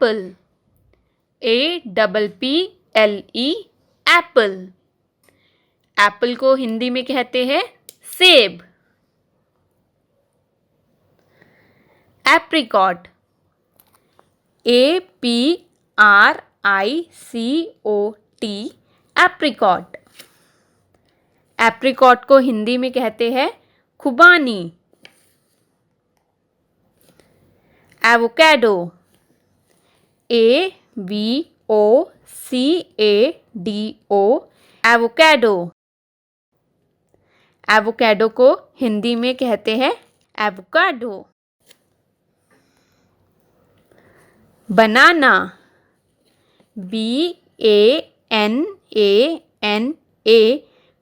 Apple, APPLE, Apple. Apple को हिंदी में कहते हैं सेब। Apricot, APRICOT, apricot. एप्रिकॉट को हिंदी में कहते हैं खुबानी। Avocado, AVOCADO, avocado. एवोकाडो को हिंदी में कहते हैं एवोकाडो। बनाना, BANANA,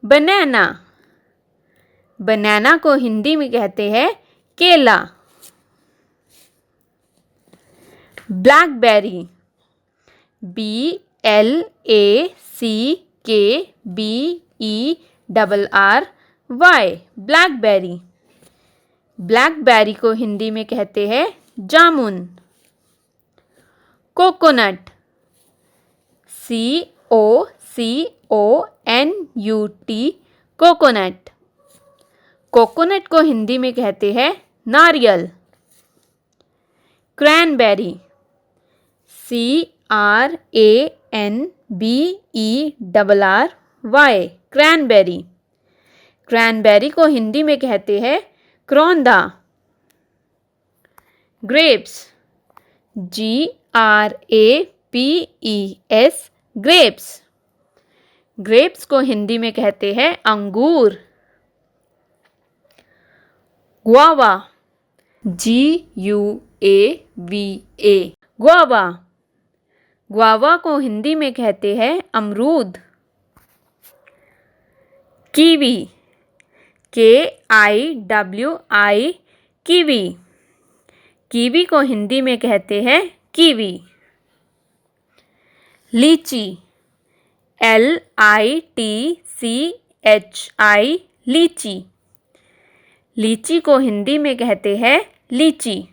बनाना। बनाना को हिंदी में कहते हैं केला। Blackberry, BLACKBERRY, blackberry. ब्लैकबेरी को हिंदी में कहते हैं जामुन। Coconut, COCONUT, coconut. कोकोनट को हिंदी में कहते हैं नारियल। Cranberry, CRANBERRY, cranberry. क्रैनबेरी को हिंदी में कहते हैं करौंदा। Grapes, GRAPES, grapes. ग्रेप्स को हिंदी में कहते हैं अंगूर। Guava, GUAVA, guava. गुआवा को हिंदी में कहते हैं अमरूद। Kiwi, KIWI, kiwi. कीवी को हिंदी में कहते हैं कीवी। लीची, LITCHI, लीची। लीची को हिंदी में कहते हैं लीची।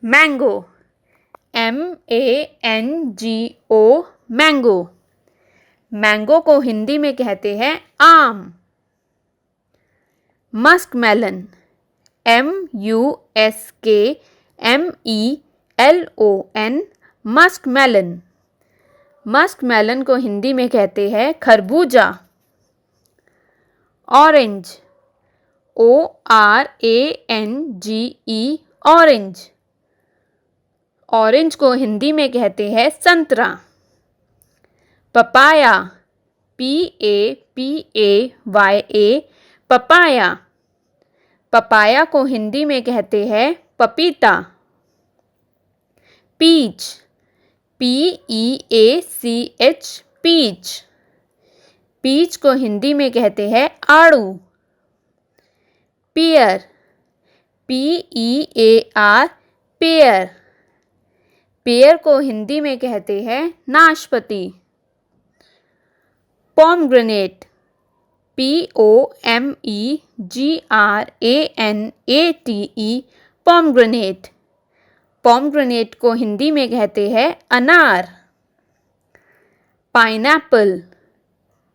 Mango, MANGO, mango. मैंगो को हिंदी में कहते हैं आम। Muskmelon, MUSKMELON, muskmelon. मस्कमेलन को हिंदी में कहते हैं खरबूजा। Orange, ORANGE, orange. ऑरेंज को हिंदी में कहते हैं संतरा। Papaya, PAPAYA, papaya. पपाया को हिंदी में कहते हैं पपीता। Peach, PEACH, peach. पीच को हिंदी में कहते हैं आड़ू। पियर, PEAR, पेयर। पेयर को हिंदी में कहते हैं नाशपाती। Pomegranate, POMEGRANATE, pomegranate. पोमग्रेनेट को हिंदी में कहते हैं अनार। Pineapple,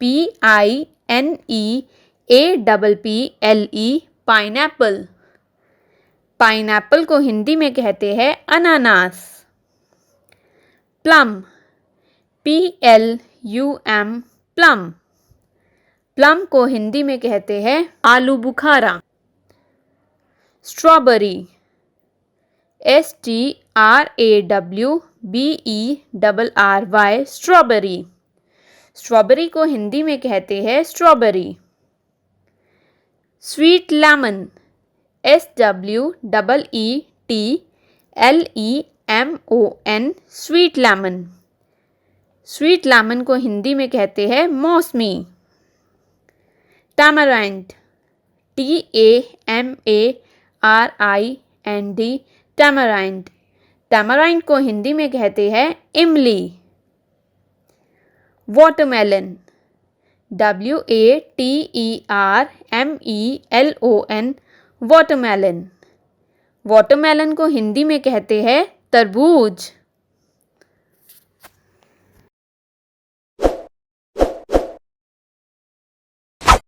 PINEAPPLE, pineapple. पाइनएप्पल को हिंदी में कहते हैं अनानास। Plum, PLUM, plum. प्लम को हिंदी में कहते हैं आलू बुखारा। Strawberry, STRAWBERRY, strawberry. स्ट्रॉबेरी को हिंदी में कहते हैं strawberry. Sweet lemon, SWEETLEMON, sweet lemon. Sweet lemon को हिंदी में कहते हैं मौसमी। Tamarind, TAMARIND, tamarind. टैमराइंड को हिंदी में कहते हैं इमली। Watermelon, WATERMELON, watermelon. वाटरमेलन को हिंदी में कहते हैं तरबूज।